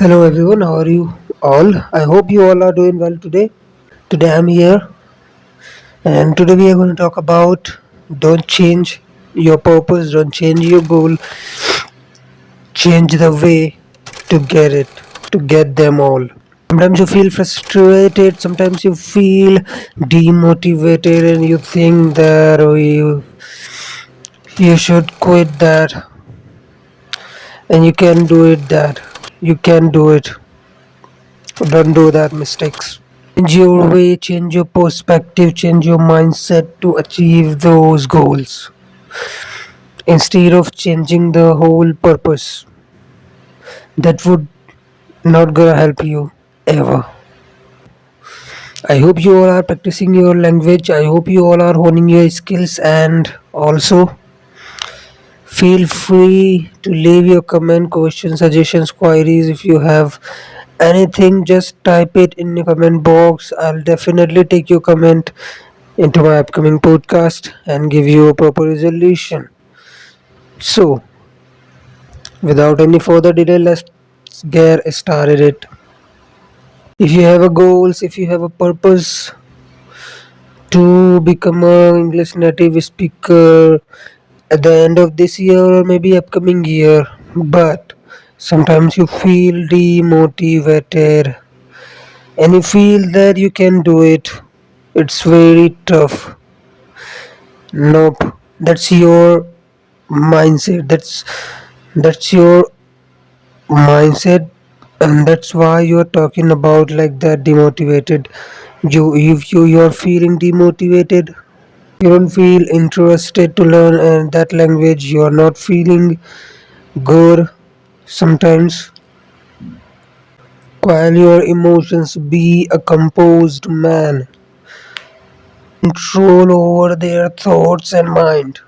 Hello everyone, how are you all? I hope you all are doing well today. Today I'm here and today we are going to talk about don't change your purpose, don't change your goal, change the way to get it, to get them all. Sometimes you feel frustrated, sometimes you feel demotivated and you think that you should quit that and you can do it that. You can do it. Don't do that mistakes. Change your way, change your perspective, change your mindset to achieve those goals instead of changing the whole purpose. That would not gonna help you ever. I hope you all are practicing your language. I hope you all are honing your skills and also feel free to leave your comment, questions, suggestions, queries. If you have anything, just type it in the comment box. I'll definitely take your comment into my upcoming podcast and give you a proper resolution. So, without any further delay, let's get started it. If you have a goals, if you have a purpose to become a English native speaker at the end of this year or maybe upcoming year, but sometimes you feel demotivated and you feel that you can do it. It's very tough. Nope, that's your mindset. That's your mindset, and that's why you're talking about like that demotivated. You if you're feeling demotivated, you don't feel interested to learn that language. You're not feeling good sometimes. While your emotions be a composed man, control over their thoughts and mind.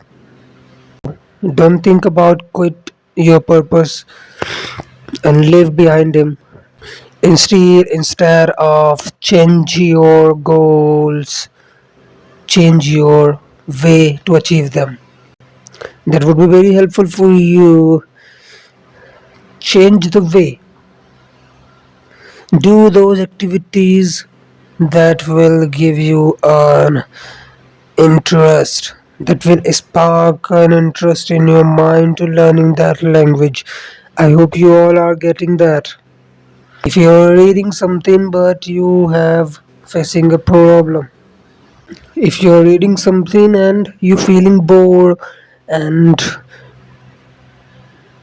Don't think about quit your purpose and live behind him. Instead of change your goals, change your way to achieve them. That would be very helpful for you. Change the way. Do those activities that will give you an interest, that will spark an interest in your mind to learning that language. I hope you all are getting that. If you're reading something but you have facing a problem, if you're reading something and you feeling bored and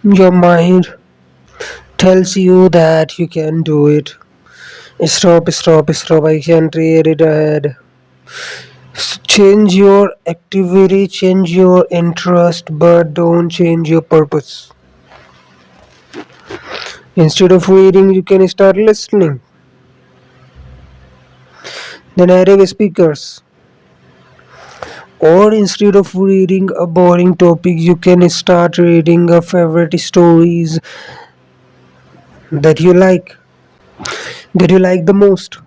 your mind tells you that you can do it, stop, I can't read it ahead. Change your activity, change your interest, but don't change your purpose. Instead of reading, you can start listening. The native speakers. Or instead of reading a boring topic, you can start reading a favorite stories that you like, the most.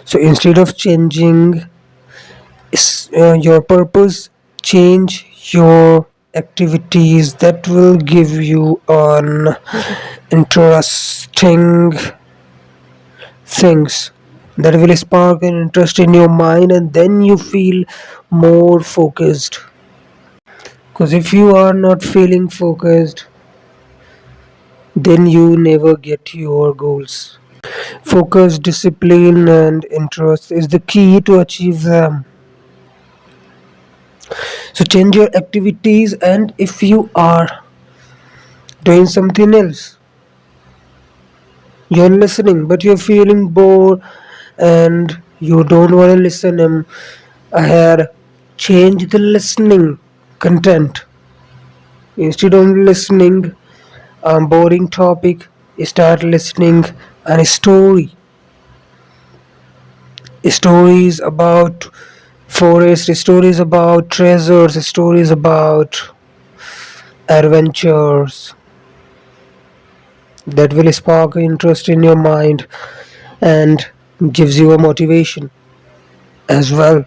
So instead of changing your purpose, change your activities that will give you an interesting things that will spark an interest in your mind, and then you feel more focused. Because if you are not feeling focused, then you never get your goals. Focus, discipline, and interest is the key to achieve them. So change your activities, and if you are doing something else, you're listening, but you're feeling bored and you don't want to listen ahead, change the listening content. Instead of listening a boring topic, start listening a stories about forest, stories about treasures, stories about adventures that will spark interest in your mind and gives you a motivation as well.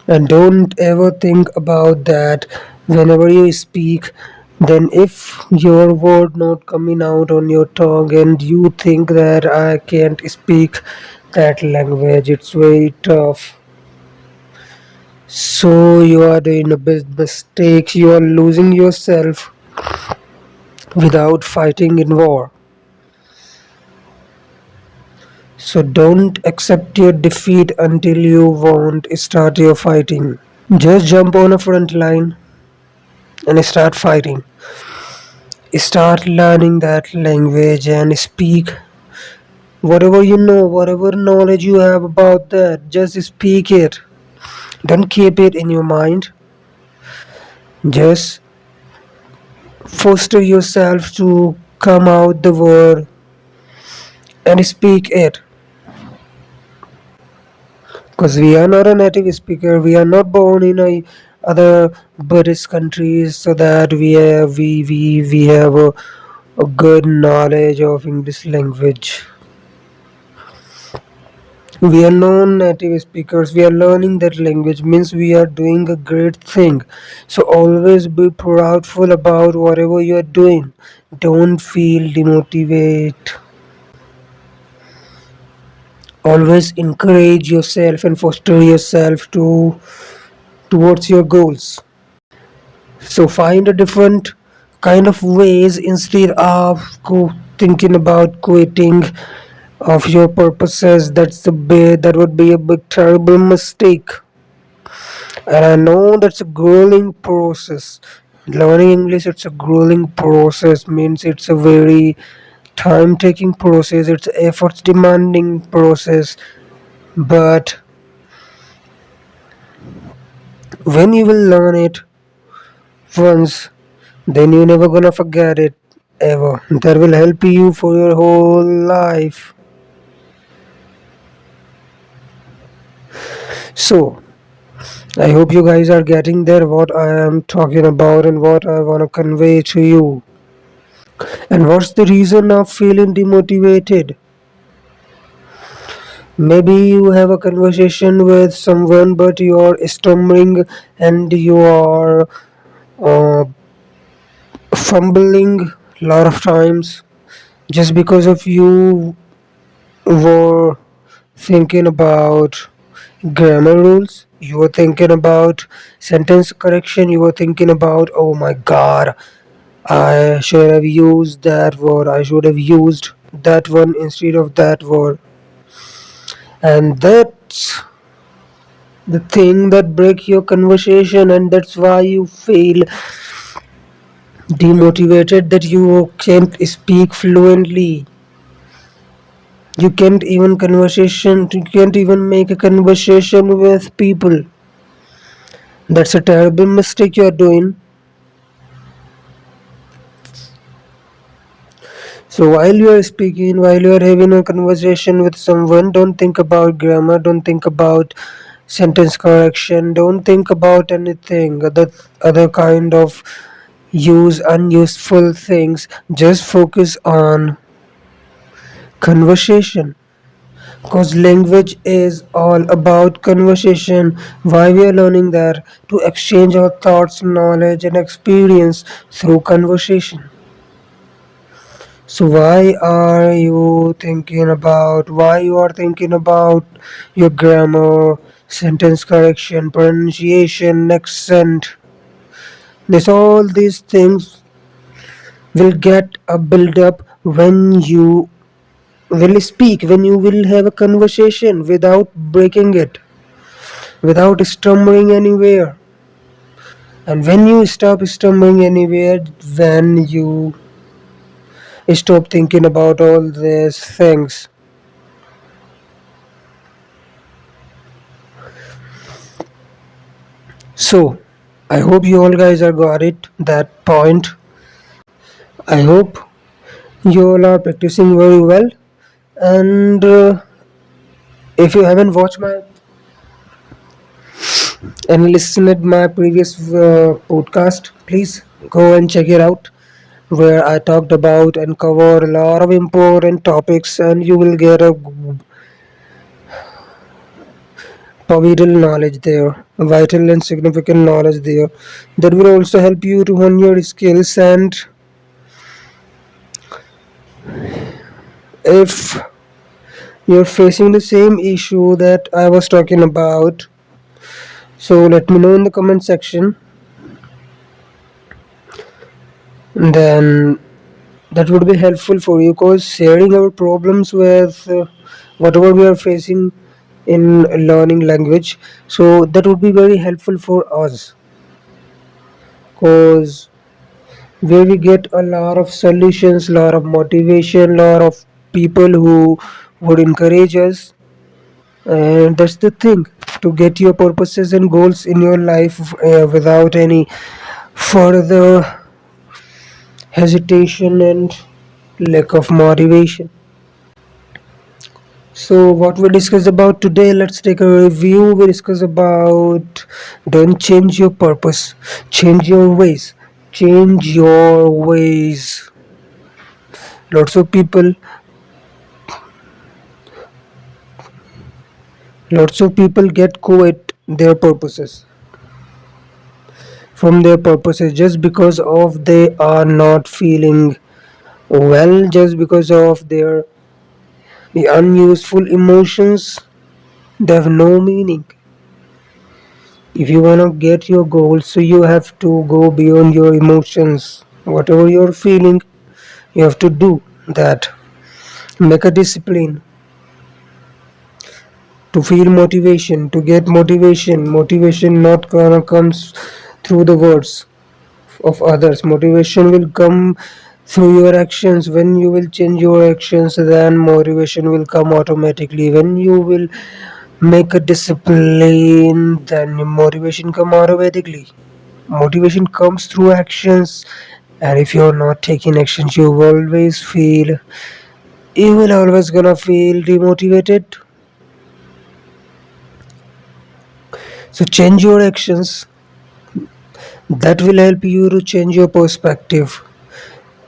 And don't ever think about that whenever you speak. Then, if your word not coming out on your tongue, and you think that I can't speak that language, it's very tough. So you are doing a big mistake. You are losing yourself without fighting in war. So don't accept your defeat until you won't start your fighting. Just jump on a front line and start fighting. Start learning that language and speak whatever you know, whatever knowledge you have about that. Just speak it. Don't keep it in your mind. Just foster yourself to come out the word and speak it. Because we are not a native speaker, we are not born in other Buddhist countries, so that we have a good knowledge of English language. We are non-native speakers. We are learning that language means we are doing a great thing. So always be proudful about whatever you are doing. Don't feel demotivate. Always encourage yourself and foster yourself to towards your goals. So find a different kind of ways instead of thinking about quitting of your purposes. That would be a big terrible mistake. And I know that's a grueling process. Learning English, it's a grueling process, means it's a very time taking process, it's efforts demanding process. But when you will learn it once, then you're never gonna forget it ever. That will help you for your whole life. So, I hope you guys are getting there what I am talking about and what I want to convey to you. And what's the reason of feeling demotivated? Maybe you have a conversation with someone, but you are stumbling and you are uh, fumbling a lot of times just because of you were thinking about grammar rules. You were thinking about sentence correction. You were thinking about, oh my god, I should have used that word. I should have used that one instead of that word. And that's the thing that break your conversation, and that's why you feel demotivated, that you can't speak fluently. You can't even make a conversation with people. That's a terrible mistake you're doing. So while you are speaking, while you are having a conversation with someone, don't think about grammar, don't think about sentence correction, don't think about anything other kind of unuseful things. Just focus on conversation. Because language is all about conversation. Why we are learning that? To exchange our thoughts, knowledge, and experience through conversation. So why you are thinking about your grammar, sentence correction, pronunciation, accent? This all these things will get a build up when you will speak, when you will have a conversation without breaking it, without stumbling anywhere. And when you stop stumbling anywhere, when you stop thinking about all these things. So, I hope you all guys are got it, that point. I hope you all are practicing very well. And if you haven't watched my and listened my previous podcast, please go and check it out, where I talked about and covered a lot of important topics, and you will get a vital knowledge there, vital and significant knowledge there, that will also help you to hone your skills. And if you're facing the same issue that I was talking about, so let me know in the comment section. Then that would be helpful for you, because sharing our problems with whatever we are facing in learning language, so that would be very helpful for us, because where we get a lot of solutions, lot of motivation, lot of people who would encourage us. And that's the thing, to get your purposes and goals in your life without any further hesitation and lack of motivation. So what we discussed about today, let's take a review. We discussed about don't change your purpose, change your ways. Change your ways. Lots of people Lots of people get quit their purposes just because of they are not feeling well, just because of their unuseful emotions. They have no meaning. If you wanna get your goals, so you have to go beyond your emotions. Whatever you're feeling, you have to do that. Make a discipline to feel motivation, to get motivation. Motivation not gonna comes through the words of others. Motivation will come through your actions. When you will change your actions, then motivation will come automatically. When you will make a discipline, then motivation come automatically. Motivation comes through actions, and if you're not taking actions, you will always gonna feel demotivated. So change your actions. That will help you to change your perspective.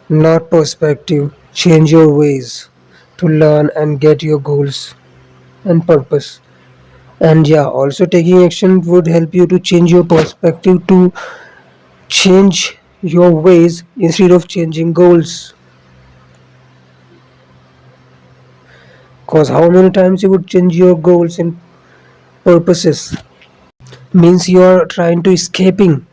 Not perspective, change your ways to learn and get your goals and purpose. And yeah, also taking action would help you to change your perspective, to change your ways instead of changing goals. Because how many times you would change your goals and purposes means you are trying to escaping.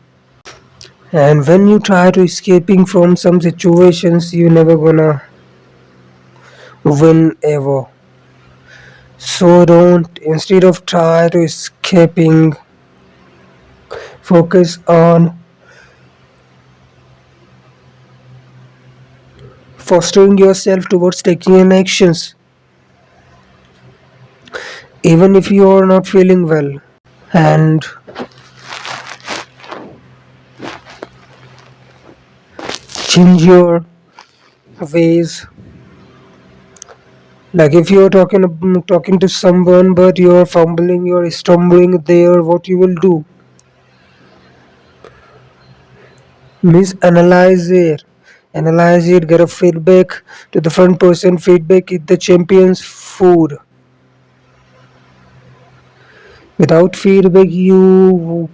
And when you try to escaping from some situations, you never gonna win ever. So don't, instead of try to escaping, focus on fostering yourself towards taking an actions, even if you are not feeling well. And change your ways. Like if you're talking to someone, but you're fumbling, you're stumbling there, what you will do means analyze it, get a feedback to the front person. Feedback is the champion's food. Without feedback, you're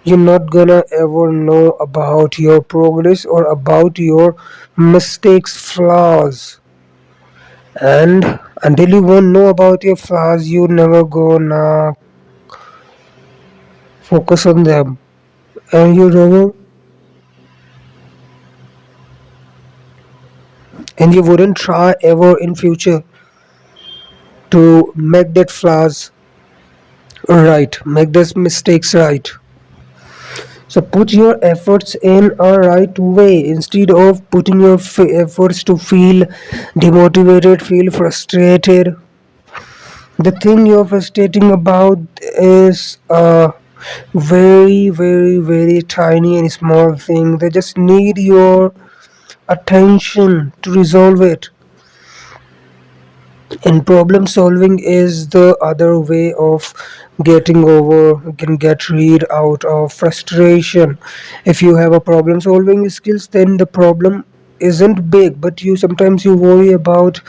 not gonna ever know about your progress or about your mistakes, flaws. And until you won't know about your flaws, you never gonna focus on them. And you wouldn't try ever in future to make that flaws right, make those mistakes right. So put your efforts in a right way instead of putting your efforts to feel demotivated, feel frustrated. The thing you're frustrating about is a very, very, very tiny and small thing. They just need your attention to resolve it. And problem solving is the other way of getting over, can get rid out of frustration. If you have a problem solving skills, then the problem isn't big, but you sometimes you worry about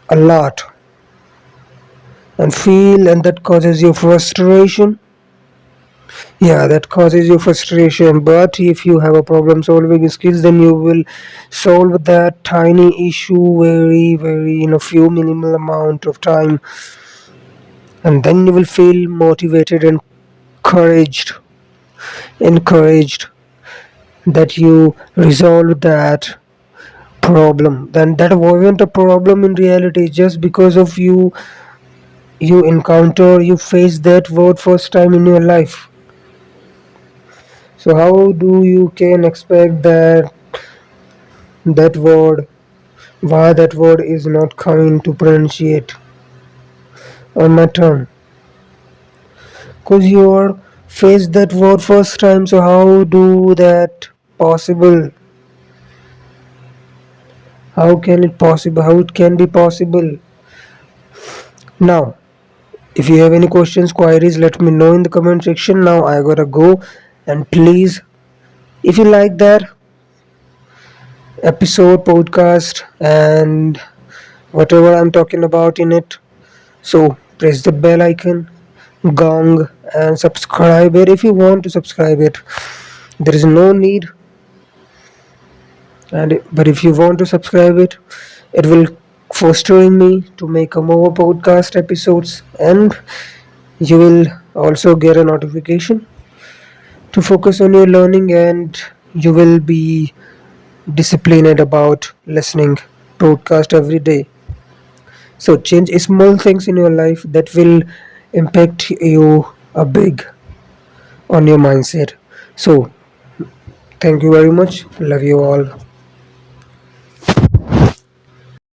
a lot. and feel, and that causes you frustration. Yeah, that causes you frustration. But if you have a problem solving skills, then you will solve that tiny issue very, very in a few minimal amount of time, and then you will feel motivated and encouraged that you resolved that problem. Then that wasn't a problem in reality, just because of you face that word first time in your life. So how do you can expect that word, why that word is not coming to pronunciate on my tongue? Because you are faced that word first time, so how do that possible? How it can be possible? Now, if you have any questions, queries, let me know in the comment section. Now I gotta go, and please, if you like that episode, podcast, and whatever I'm talking about in it, so press the bell icon, gong, and subscribe it if you want to subscribe it. There is no need, but if you want to subscribe it, it will fostering me to make a more podcast episodes, and you will also get a notification to focus on your learning, and you will be disciplined about listening podcast every day. So change small things in your life that will impact you a big on your mindset. So thank you very much. Love you all.